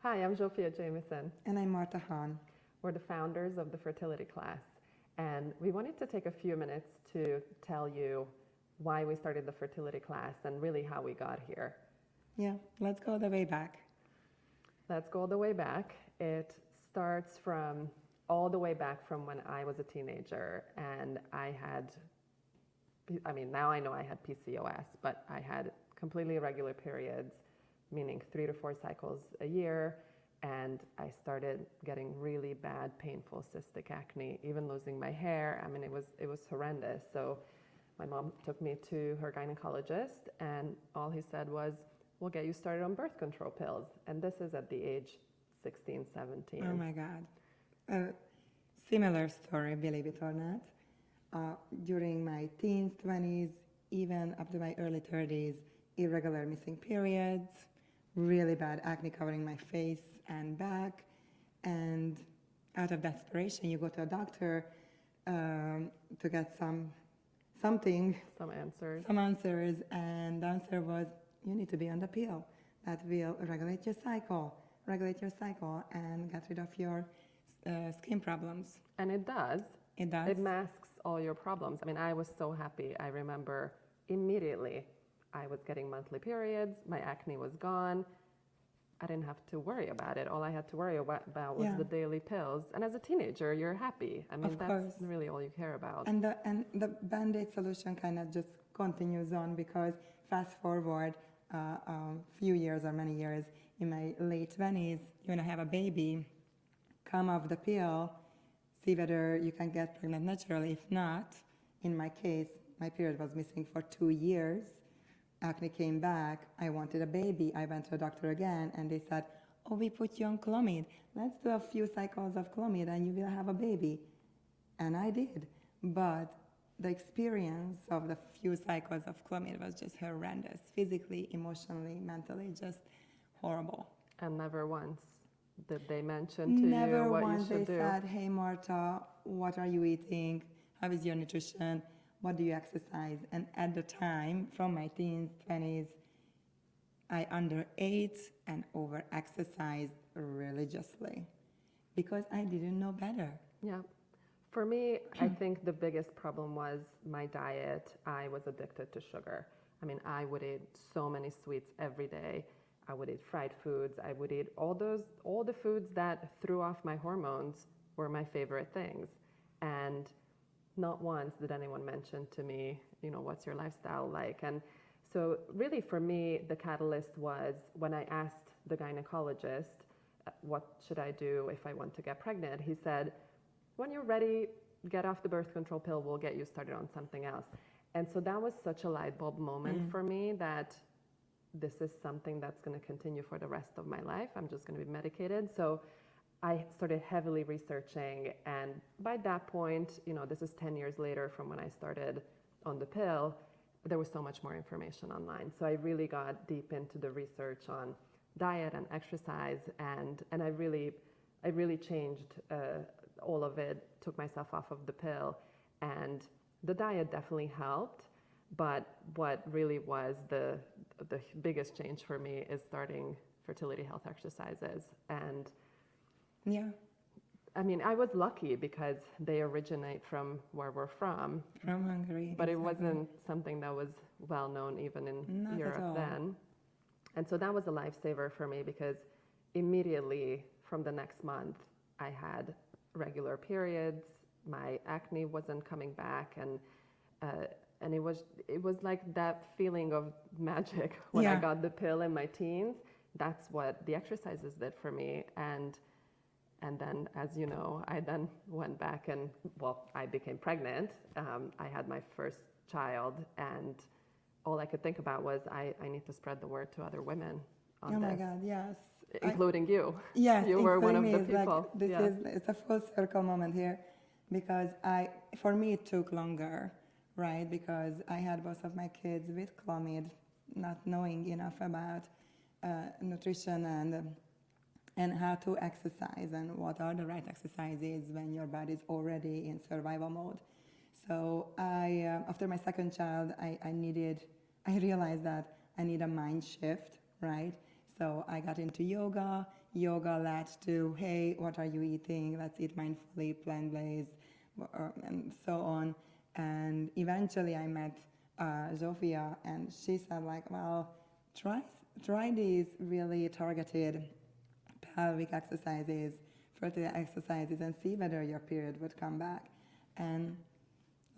Hi, I'm Zsofia Jamieson. And I'm Marta. We're the founders of the Fertility Class, and we wanted to take a few minutes to tell you why we started the Fertility Class and really how we got here. Yeah, let's go the way back. Let's go the way back. It starts from all the way back from when I was a teenager, and now I know I had PCOS, but I had completely irregular periods, meaning 3 to 4 cycles a year, and I started getting really bad, painful cystic acne, even losing my hair. It was horrendous. So my mom took me to her gynecologist, and all he said was, we'll get you started on birth control pills. And this is at the age 16, 17. Oh my God. Similar story, believe it or not. During my teens, 20s, even up to my early 30s, irregular missing periods, really bad acne covering my face and back. And out of desperation, you go to a doctor to get some answers. And the answer was, you need to be on the pill that will regulate your cycle and get rid of your skin problems. And it does. It does. It masks all your problems. I was so happy. I remember immediately I was getting monthly periods. My acne was gone. I didn't have to worry about it. All I had to worry about was the daily pills. And as a teenager, you're happy. That's really all you care about. And the Band-Aid solution kind of just continues on, because fast forward a few years or many years, in my late 20s, you want to have a baby, come off the pill, see whether you can get pregnant naturally. If not, in my case, my period was missing for 2 years. Acne came back. I wanted a baby. I went to the doctor again, and they said, oh, we put you on Clomid. Let's do a few cycles of Clomid and you will have a baby. And I did. But the experience of the few cycles of Clomid was just horrendous. Physically, emotionally, mentally, just horrible. And never once did they mention to you what you should do? Never once they said, hey, Marta, what are you eating? How is your nutrition? What do you exercise? And at the time, from my teens, 20s, I underate and over-exercised religiously because I didn't know better. Yeah. For me, I think the biggest problem was my diet. I was addicted to sugar. I would eat so many sweets every day. I would eat fried foods. I would eat all the foods that threw off my hormones were my favorite things. And not once did anyone mention to me, what's your lifestyle like? And so really for me, the catalyst was when I asked the gynecologist, what should I do if I want to get pregnant? He said, when you're ready, get off the birth control pill, we'll get you started on something else. And so that was such a light bulb moment for me that this is something that's going to continue for the rest of my life. I'm just going to be medicated. So I started heavily researching, and by that point, this is 10 years later from when I started on the pill, there was so much more information online. So I really got deep into the research on diet and exercise, and I really changed all of it, took myself off of the pill, and the diet definitely helped. But what really was the biggest change for me is starting fertility health exercises. And yeah, I was lucky because they originate from where we're from. From Hungary. But it wasn't something that was well known even in Europe then. And so that was a lifesaver for me, because immediately from the next month, I had regular periods. My acne wasn't coming back, and it was like that feeling of magic when I got the pill in my teens. That's what the exercises did for me. And then, as you know, I then went back and, I became pregnant. I had my first child, and all I could think about was I need to spread the word to other women on this. Oh my God, yes. Including you. Yes, you were one of the people. It's a full circle moment here, because for me it took longer, right? Because I had both of my kids with Clomid, not knowing enough about nutrition and how to exercise and what are the right exercises when your body is already in survival mode. So after my second child, I realized that I need a mind shift, right? So I got into yoga, yoga led to, hey, what are you eating? Let's eat mindfully, plant-based, and so on. And eventually I met Zsofia, and she said like, well, try these really targeted pelvic exercises, fertility exercises, and see whether your period would come back. And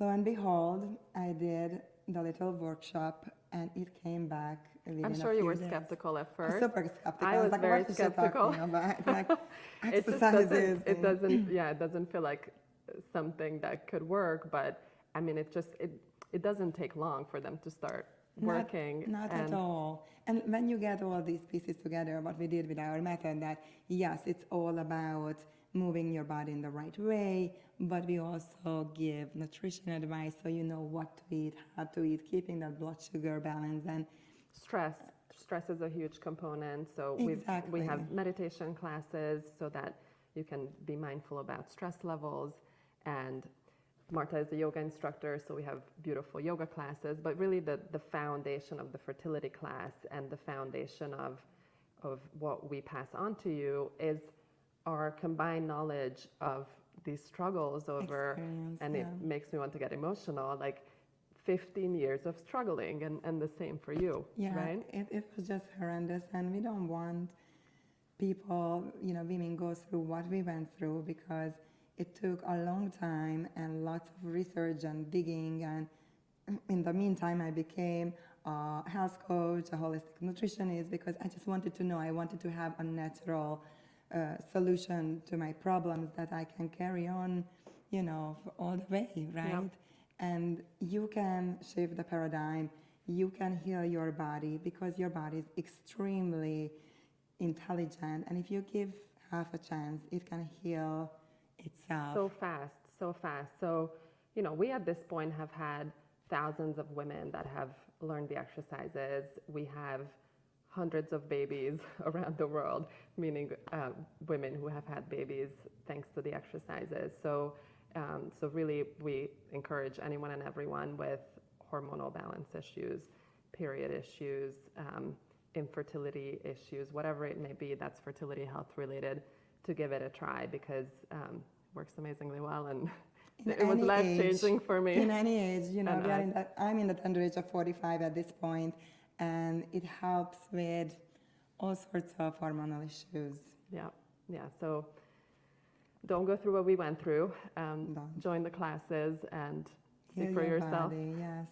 lo and behold, I did the little workshop, and it came back within I'm a sure you few were days. skeptical at first. Super skeptical. I was like, very what is she skeptical. talking about? Like, It just exercises. it doesn't feel like something that could work, but I mean, it doesn't take long for them to start working. Not at all. And when you get all these pieces together, what we did with our method, that yes, it's all about moving your body in the right way, but we also give nutrition advice so you know what to eat, how to eat, keeping that blood sugar balance. And stress is a huge component. So exactly. we have meditation classes so that you can be mindful about stress levels. And Marta is a yoga instructor, so we have beautiful yoga classes. But really the foundation of the fertility class and the foundation of what we pass on to you is our combined knowledge of these struggles over, and it makes me want to get emotional, like 15 years of struggling, and the same for you, right? It was just horrendous, and we don't want people, women go through what we went through, because it took a long time and lots of research and digging, and in the meantime I became a health coach, a holistic nutritionist, because I just wanted to know, I wanted to have a natural solution to my problems that I can carry on, for all the way, right? Yep. And you can shift the paradigm, you can heal your body, because your body is extremely intelligent, and if you give half a chance, it can heal itself. So fast. So, we at this point have had thousands of women that have learned the exercises. We have hundreds of babies around the world, meaning women who have had babies thanks to the exercises. So really we encourage anyone and everyone with hormonal balance issues, period issues, infertility issues, whatever it may be that's fertility health related, to give it a try, because it works amazingly well, and it was life-changing for me. In any age, I'm in the tender age of 45 at this point, and it helps with all sorts of hormonal issues. Yeah. So don't go through what we went through. Join the classes and see for yourself. Body, yes.